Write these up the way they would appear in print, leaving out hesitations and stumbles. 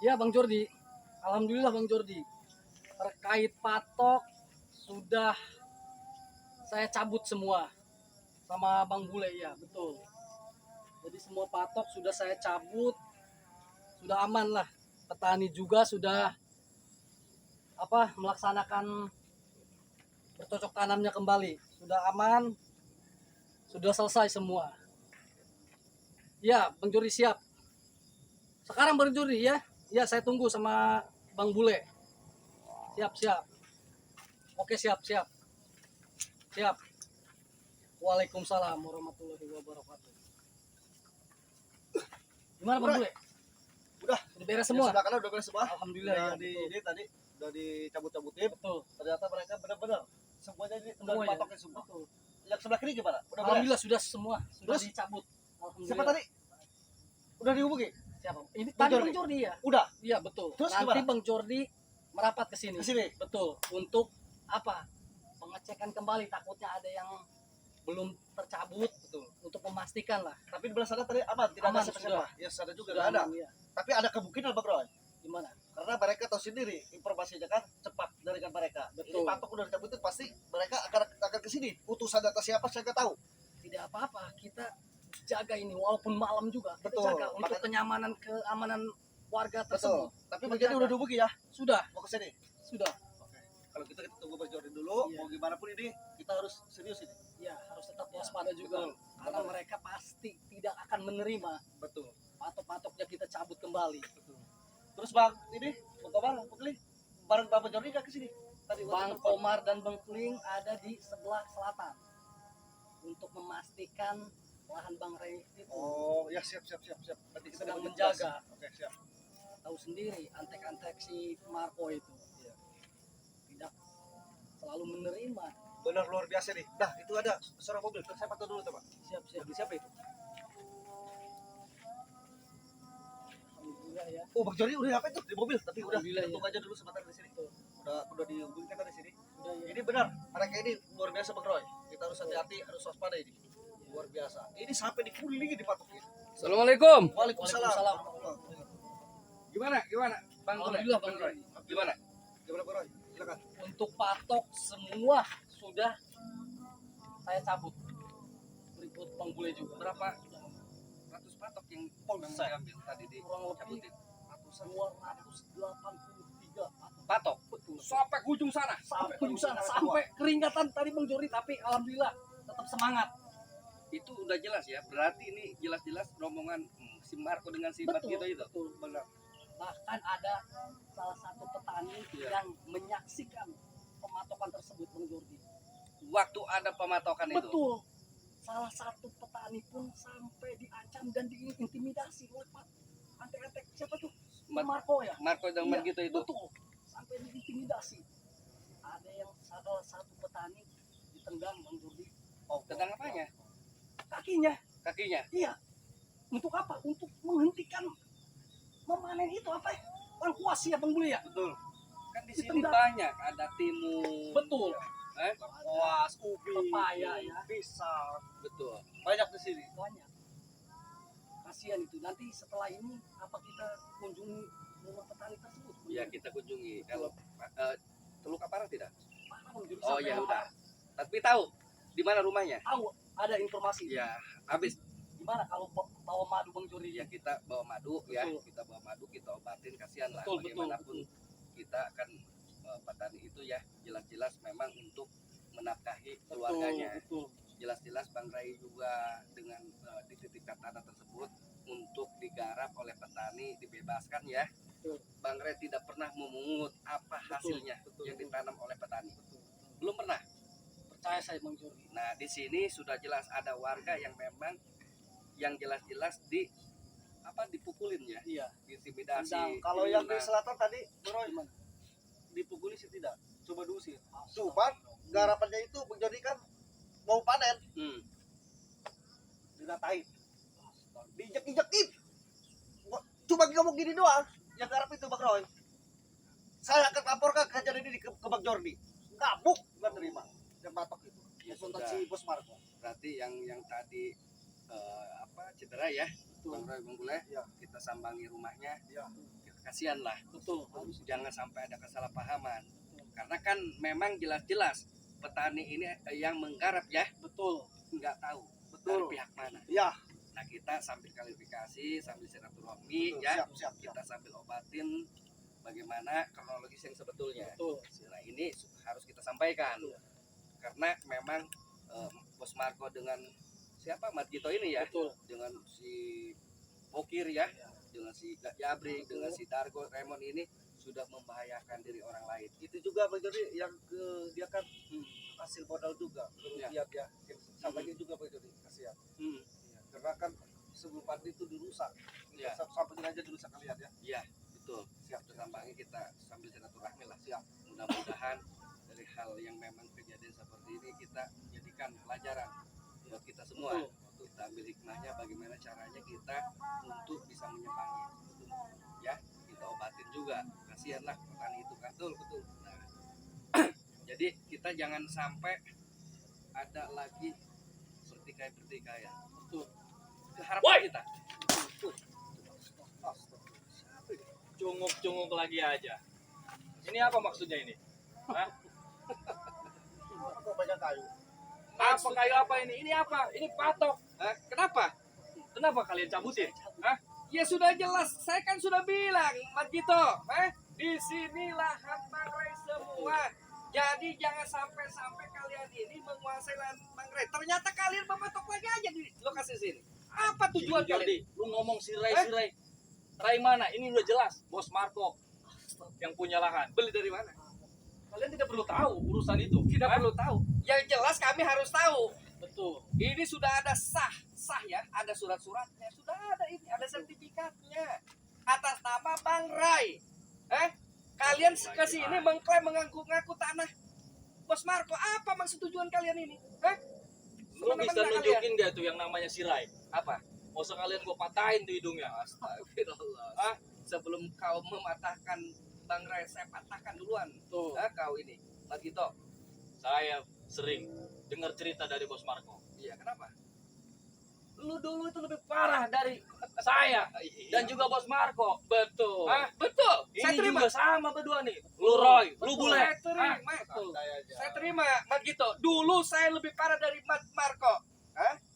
Ya Bang Jordi, alhamdulillah Bang Jordi. Terkait patok sudah saya cabut semua sama Bang Bule ya, betul. Jadi semua patok sudah saya cabut, sudah aman lah. Petani juga sudah melaksanakan bercocok tanamnya kembali. Sudah aman, sudah selesai semua. Ya, Bang Jordi siap. Sekarang Bang Jordi ya. Ya, saya tunggu sama Bang Bule. Siap, siap. Oke, siap, siap. Siap. Waalaikumsalam warahmatullahi wabarakatuh. Gimana Bang Bule? Udah beres semua. Sebelah kanan udah beres semua. Alhamdulillah udah ya. ini tadi udah dicabut-cabutin. Betul. Ternyata mereka benar-benar semuanya ini udah Semua ya? dipatoknya semua. Betul. Yang sebelah kiri gimana? Udah beres. Alhamdulillah sudah semua, sudah Terus? dicabut. Alhamdulillah. Siapa tadi? Udah dihubungi? Siapa? Ini Bang tadi Jordi. Bang Jordi ya? Udah. Iya, betul. Terus nanti gimana? Bang Jordi merapat ke sini. Ke sini. Betul. Untuk apa? Pengecekan kembali, takutnya ada yang belum tercabut, betul. Untuk memastikan lah. Tapi di belah sana tadi aman, tidak Aman, ada siapa-siapa. Ya sana juga Sudah nggak ada. aman, ya. Tapi ada kemungkinan Bang Roy. Gimana? Karena mereka tahu sendiri informasinya kan cepat dari kan mereka. Betul. Ini patok udah dicabutin pasti mereka akan ke sini. Utusan atas siapa saya nggak tahu. Tidak apa-apa, kita jaga ini walaupun malam juga. Kita Betul. jaga untuk Makanya- kenyamanan, keamanan warga Betul. tersebut. Tapi Kita Bang Jordi jaga. udah dihubungi ya. Sudah, Mau ke sini. sudah. Oke. Kalau kita tunggu Bang Jordi dulu. Iya. Mau gimana pun ini kita harus serius ini. Ya, harus tetap waspada juga. Betul. Karena mereka pasti tidak akan menerima Betul. patok-patoknya kita cabut kembali. Betul. Terus Bang, ini Bang Komar, Bang Kling, bareng Bang Jordi nggak ke sini? Tadi waktu Bang telepon. Komar dan Bang Kling ada di sebelah selatan untuk memastikan lahan Bang Ray itu. Oh, ya siap. Nanti kita Sedang dapat menjaga. tugas. Oke, siap. Tahu sendiri antek-antek si Marco itu. Iya. Tidak selalu menerima. Benar luar biasa nih. Nah, itu ada suara mobil. Saya pantau dulu, teman. Siap. Mobil siapa itu? Alhamdulillah ya. Oh, Bang Jordi udah ngapain tuh di mobil? Tapi udah Alhamdulillah, tunggu ya. aja dulu sebentar di sini. Udah dihubungin kan di sini. Udah ya. Ini benar, mereka ini luar biasa Bang Roy. Kita harus hati-hati, harus waspada ini. Luar biasa. Ini sampai dikelilingi di patok ini. Assalamualaikum. Waalaikumsalam. Waalaikumsalam. Gimana Bang Bule? Alhamdulillah Bang Roy. Roy. Gimana? Gimana Bang Roy? Silakan. Untuk patok semua sudah saya cabut. Berikut Bang Bule juga. Berapa ratus patok yang Polsek. diambil tadi di Kurang lebih cabutin? 283 patok. Patok. Betul. Sampai ke ujung sana. Sampai ujung sana, sampai keringatan tadi Bang Jordi, tapi alhamdulillah tetap semangat. Itu udah jelas ya. Berarti ini jelas-jelas rombongan si Marco dengan si Bat gitu itu. betul. Benar. Bahkan ada salah satu petani Iya. yang menyaksikan pematokan tersebut Bang Jordi. Waktu ada pematokan itu. Betul. Salah satu petani pun sampai diancam dan diintimidasi oleh Pak antek-antek siapa tuh? Marco ya. Marco dan Iya, gitu itu. betul. Sampai diintimidasi. Ada yang salah satu petani ditendang Bang Jordi. Oh, tentang apanya? Kakinya. Kakinya. Iya. Untuk apa? Untuk menghentikan memanen itu apa ya? Lengkuas ya Bang Bule ya? Betul. Kan di sini Ditendang. banyak, ada timun. Betul. Puas, ubi, Pepaya ya. pisang. Betul. Banyak di sini. Banyak. Kasihan itu. Nanti setelah ini apa kita kunjungi rumah petani tersebut? Ya kita kunjungi. Kalau Teluk Aparang tidak? Mana Bang Jordi? Oh Sampai ya apa? udah. Tapi tahu di mana rumahnya? Tahu ada informasi. Ya, habis Gimana kalau bawa madu Bang Jordi? ya kita bawa madu ya, Betul. kita bawa madu, kita obatin, kasihan lah Betul, bagaimanapun betul. kita akan petani itu ya jelas-jelas memang untuk menafkahi keluarganya. Betul. Jelas-jelas Bang Rai juga dengan dititipkan tanah tersebut untuk digarap oleh petani, dibebaskan ya. Betul. Bang Rai tidak pernah memungut apa hasilnya Betul. yang ditanam oleh petani. Belum pernah. Percaya saya Bang Jordi. Nah, di sini sudah jelas ada warga yang memang yang jelas-jelas dipukulin ya, Iya. intimidasi. Tendang. Kalau yang di Nah, selatan tadi, Bang Roy, Gimana? dipukuli sih tidak. Coba diusir. Cuman garapannya itu Bang Jordi kan mau panen, dinatain, diinjek-injekin. Cuma ngomong gini doang, yang garap itu Bang Roy. Saya akan laporkan kejadian ini ke Bang Jordi. Ngamuk nggak terima yang batok itu. Ya Kontak sudah. si Bos Marco. berarti yang tadi cedera ya, Bang Roy, Bang Bule, Iya. kita sambangi rumahnya. Iya. Kasihan lah, Betul. jangan sampai ada kesalahpahaman. Karena kan memang jelas-jelas petani ini yang menggarap ya, Betul. nggak tahu Betul. dari pihak mana. Iya. Nah kita sambil klarifikasi, sambil silaturahmi Betul. ya, Siap, siap, siap. kita sambil obatin bagaimana kronologis yang sebetulnya. Betul. Nah ini harus kita sampaikan Betul. karena memang Bos Marco dengan siapa Margito ini ya, Betul. dengan si Bokir ya, dengan si Jabrik, dengan si Dargo Raymond ini sudah membahayakan diri orang lain. Itu juga Bang Jordi yang dia kan hasil modal juga. Iya. Iya, dia sampainya juga Bang Jordi, kasihan. Hmm. Iya, karena kan sebelum padi itu dirusak. Iya. Sampai aja dirusak kalian ya. Iya, betul. Siap. Tersambangi kita sambil silaturahmi lah. Siap. Mudah-mudahan dari hal yang memang kejadian seperti ini kita jadikan pelajaran buat kita semua. Betul. Kita ambil hikmahnya bagaimana caranya kita untuk bisa menyembangi. Ya, kita obatin juga. Kasihanlah petani itu kan. Betul. Nah, jadi kita jangan sampai ada lagi pertikaian. Betul. Keharapan kita. Cunguk-cunguk lagi aja. Ini apa maksudnya ini? Hah? Kok banyak kayu? Apa kayu apa ini? Ini apa? Ini patok. Hah? Kenapa? Kenapa kalian cabutin? Hah? Ya sudah jelas, saya kan sudah bilang, Margito, di sini lahan mangrai semua. Jadi jangan sampai kalian ini menguasai lahan mangrai. Ternyata kalian mematok lagi aja di lokasi sini. Apa tujuan Jordi, kalian? lu ngomong sirai. Rai mana? Ini udah jelas, Bos Marco yang punya lahan. Beli dari mana? Kalian tidak perlu tahu urusan itu. Tidak Hah? perlu tahu. Yang jelas kami harus tahu. Betul. Ini sudah ada sah ya, ada surat-suratnya, sudah ada ini, ada sertifikatnya atas nama Bang Rai. Kalian ke sini mengklaim mengaku-ngaku tanah Bos Marco. Apa maksud tujuan kalian ini? Lu bisa Semena-mena nunjukin gak tuh yang namanya sirai? apa? Mau sekalian gua patahin tuh hidungnya. Astagfirullah. Sebelum kau mematahkan Bang Rai, saya patahkan duluan. Betul. Kau ini, Margito. Saya sering dengar cerita dari Bos Marco. Iya, kenapa? Lu dulu itu lebih parah dari saya dan juga Bos Marco. Betul. Betul. Ini Saya terima. juga sama berdua nih. Lu Roy, lu Betul. Bule. Saya terima. Saya terima, Margito. Dulu saya lebih parah dari Marco.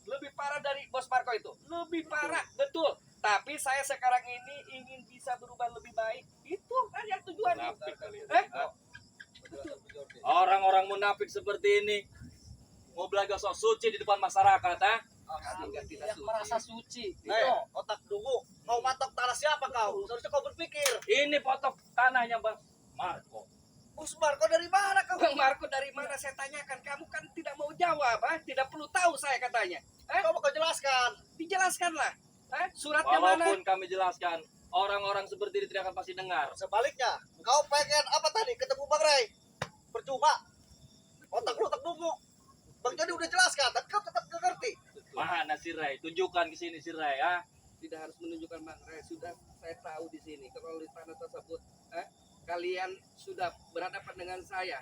Lebih parah dari Bos Marco itu. Lebih parah, betul. Tapi saya sekarang ini ingin bisa berubah lebih baik. Itu kan yang tujuan. Munafik kalian. Oh, Orang-orang munafik seperti ini mau belajar sok suci di depan masyarakat, ah? kami nggak tidak Yang merasa suci. Otak dungu. Mau matok tanah siapa kau? Seharusnya kau berpikir. Ini potok tanahnya Bang Marco. Bos Marco dari mana kau? Bang Marco dari mana saya tanyakan? Kamu kan tidak mau jawab, tidak perlu tahu saya katanya. Kau mau kau jelaskan. Dijelaskanlah. Suratnya mana? Walaupun kami jelaskan, orang-orang seperti ini tidak akan pasti dengar. Sebaliknya, kau pengen apa tadi? Ketemu Bang Ray? Percuma. Otak dungu. Bang Jordi udah jelaskan, tapi kau tetap gak ngerti. Mana si Ray? Tunjukkan ke sini si Ray, ah. Tidak harus menunjukkan Bang Ray, sudah saya tahu di sini. Kalau di tanah tersebut, kalian sudah berhadapan dengan saya.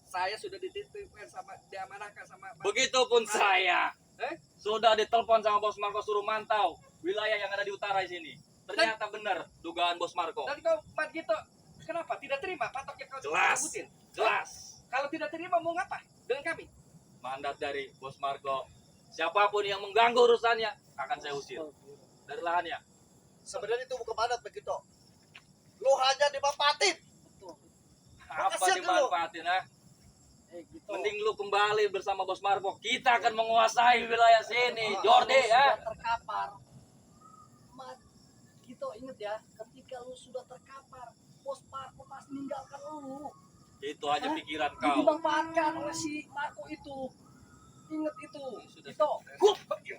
Saya sudah dititipkan sama, diamanahkan sama Bang. Begitupun saya. Eh? Sudah ditelepon sama Bos Marco suruh mantau wilayah yang ada di utara sini. Ternyata benar dugaan Bos Marco. Dan kau Margito, kenapa tidak terima patok yang kau Jelas. sebutin? Jelas. Kalau tidak terima mau ngapa dengan kami? Mandat dari Bos Marco. Siapapun yang mengganggu urusannya akan saya usir dari lahannya. Sebenarnya itu bukan mandat begitu. Lu hanya dimanfaatin. Betul. Apa Kasihan lu. dimanfaatin, ah? Gitu. Mending lu kembali bersama Bos Marco. Kita akan menguasai wilayah sini. Jordi, ya. Sudah terkapar. Gitu inget ya, ketika lu sudah terkapar, Bos Marco pasti meninggalkan lu. Itu aja Hah? pikiran kau. Dimanfaatkan oleh si Marco itu. Ingat itu. Sudah. Gitu. Iya.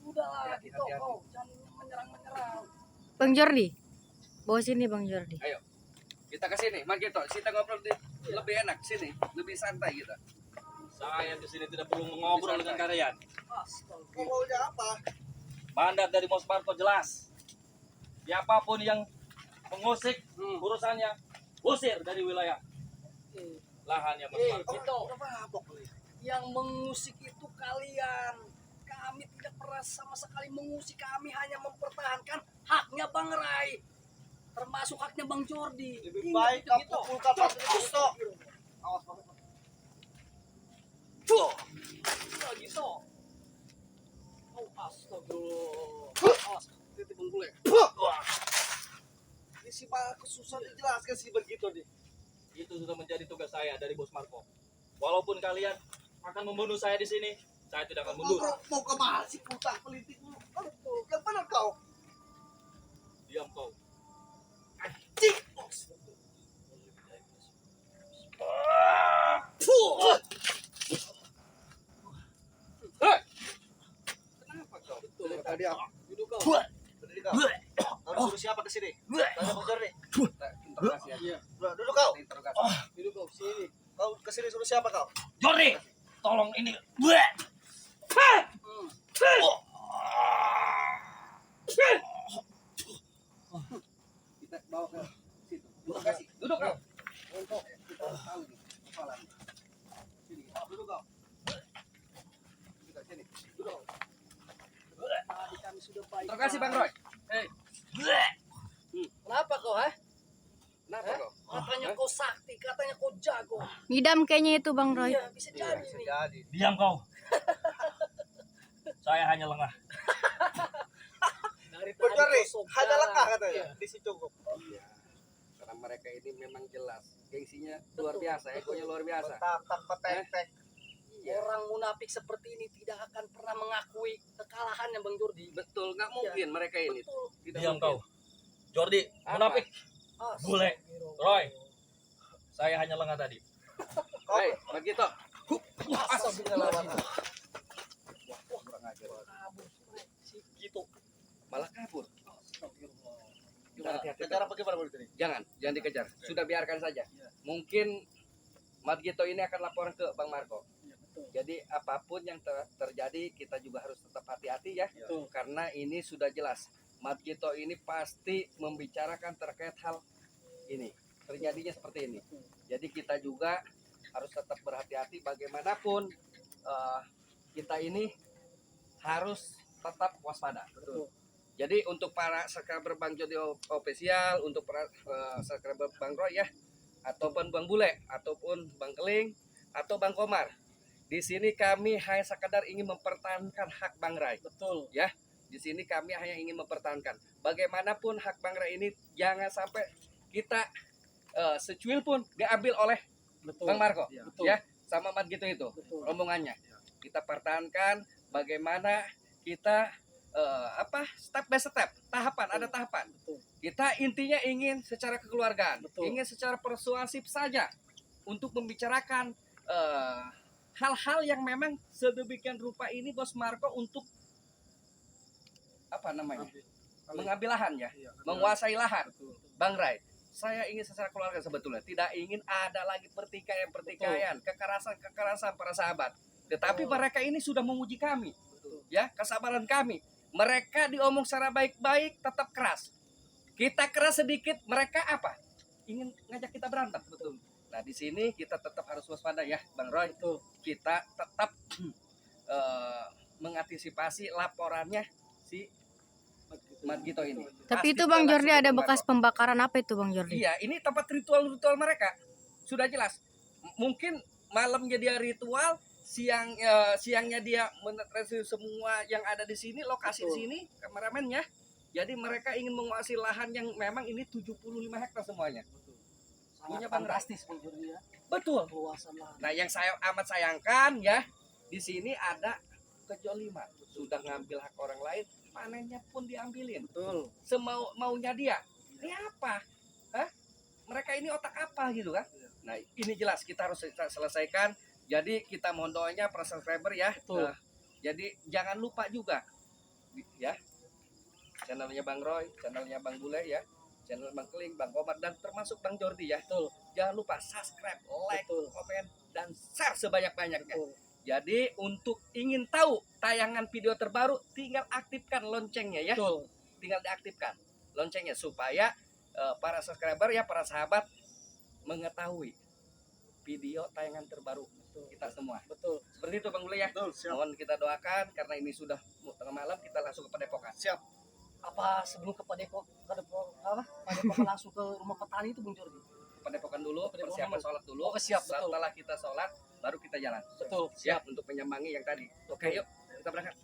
Udahlah, Hati-hati, gitu. hati-hati. Kau jangan menyerang. Bang Jordi, bawa sini Bang Jordi. Ayo, kita ke sini, Margito. Kita ngobrol lebih enak sini, lebih santai kita. Saya di sini tidak perlu ngobrol dengan kalian. Astaga. Kau maunya apa? Mandat dari Bos Marco jelas. Siapapun yang mengusik urusannya, usir dari wilayah lahannya Bos Marco. Gitu. Udah mabok lu. Yang mengusik itu kalian. kami tidak pernah sama sekali mengusik, kami hanya mempertahankan haknya Bang Rai, termasuk haknya Bang Jordi. Lebih Ingat baik itu, kau gitu. pukulkan Pak Suto. Awas Pak. Tuh. Nah, gitu. Oh, astagfirullah. Awas, titik Bang Bule. Ini si Marco susah dijelaskan sih begitu nih. Itu sudah menjadi tugas saya dari Bos Marco. Walaupun kalian akan membunuh saya di sini, saya tidak akan mundur. Mau kemana sih kutang politik lu? Yang benar kau. Diam kau. Cik. Kenapa kau? Tadi apa? Duduk kau. Berdiri kau. Kau suruh siapa ke sini? Tanya Bang Jordi. Kita interogasi aja. Iya, Duduk kau. Interogasi. duduk kau sini. Kau ke sini suruh siapa kau? Jordi, tolong ini. Kita bawa ke situ. Interogasi. Duduk kau. Kita harus tahu nih persoalannya. Sini, duduk kau. Kita sini. Duduk. Tadi kami sudah baik. Interogasi Bang Roy. Hei. Kenapa kau, ha? Kenapa kau? Katanya kau sakti, katanya kau jago. Ngidam kayaknya itu Bang Roy. Iya, bisa jadi Bisa nih. jadi. Diam kau. Saya hanya lengah. Dari Bang tadi Jordi, kau sok hanya jalan. lekah katanya. Iya. Di situ cukup. Iya. Karena mereka ini memang jelas. Gengsinya luar biasa, egonya luar biasa. Tak petek. Iya. Orang munafik seperti ini tidak akan pernah mengakui kekalahannya Bang Jordi. Betul, nggak mungkin mereka ini. Betul. Tidak Diam mungkin. kau. Jordi, Apa? munafik. Bule. Roy. Astagfirullah. Saya hanya lengah tadi. Hei, begitu. Astagfirullahaladzim. Kurang ajar. Kabur, si gitu. Malah kabur. Astagfirullah. Kita hati-hati. Sekarang bagaimana begitu nih? Jangan dikejar. Sudah biarkan saja. Mungkin Mat Gito ini akan laporan ke Bang Marco. Iya, betul. Jadi apapun yang terjadi kita juga harus tetap hati-hati ya. Betul. Karena ini sudah jelas. Mat Gito ini pasti membicarakan terkait hal ini. Terjadinya seperti ini. Jadi kita juga harus tetap berhati-hati bagaimanapun kita ini harus tetap waspada. Betul. Jadi untuk para subscriber Bang Jordi official, untuk para subscriber Bang Roy ya, ataupun Bang Bule, ataupun Bang Keling, atau Bang Komar, di sini kami hanya sekedar ingin mempertahankan hak Bang Rai. Betul. Ya, di sini kami hanya ingin mempertahankan. Bagaimanapun hak Bang Rai ini jangan sampai kita secuil pun diambil oleh Betul. Bang Marco, Betul. ya, sama Mat gitu itu Betul. rombongannya. Kita pertahankan bagaimana kita step by step, tahapan ada tahapan. Betul. Kita intinya ingin secara kekeluargaan, Betul. ingin secara persuasif saja untuk membicarakan hal-hal yang memang sedemikian rupa ini Bos Marco untuk apa namanya? Mengambil lahan ya, menguasai lahan. Bang Rai, saya ingin secara keluarga sebetulnya, tidak ingin ada lagi pertikaian, kekerasan para sahabat. Tetapi mereka ini sudah menguji kami, ya, kesabaran kami. Mereka diomong secara baik-baik, tetap keras. Kita keras sedikit, mereka apa? Ingin ngajak kita berantem, betul. Nah di sini kita tetap harus waspada ya, Bang Roy. Betul. Kita tetap mengantisipasi laporannya si Mat Gito ini. Tapi Pasti itu Bang kita Jordi langsung ada ke bekas Marco. pembakaran apa itu Bang Jordi? Iya, ini tempat ritual-ritual mereka. Sudah jelas. Mungkin malamnya dia ritual, siangnya dia menetrasi semua yang ada di sini, lokasi di Betul. sini, kameramennya. Jadi mereka ingin menguasai lahan yang memang ini 75 hektar semuanya. Sangat Punya Bang Rai. fantastis Bang Jordi ya. Betul. Luasan lahan. Nah, yang saya amat sayangkan ya, di sini ada kejoliman. Sudah ngambil hak orang lain, panennya pun diambilin. Betul. Maunya dia. Ini apa? Hah? Mereka ini otak apa gitu kan? Nah, ini jelas kita harus selesaikan. Jadi kita mohon doanya para subscriber ya. Betul. Jadi jangan lupa juga ya. Channelnya Bang Roy, channelnya Bang Bule ya, channel Bang Keling, Bang Komar dan termasuk Bang Jordi ya. Betul. Jangan lupa subscribe, like, Betul. komen dan share sebanyak-banyaknya. Betul. Jadi untuk ingin tahu tayangan video terbaru, tinggal aktifkan loncengnya ya. Betul. Tinggal diaktifkan loncengnya supaya para subscriber ya, para sahabat mengetahui video tayangan terbaru betul. kita semua. Betul. Seperti itu Bang Bule ya. Betul, siap. Mohon kita doakan karena ini sudah tengah malam, kita langsung ke Padepokan. Siap. Apa sebelum ke Padepokan langsung ke rumah petani itu Bang Jordi? Padepokan dulu, Padepokan persiapan dulu. sholat dulu. Oh, siap, betul. Setelah kita sholat, baru kita jalan. Betul. Siap untuk menyambangi yang tadi. Oke, yuk kita berangkat.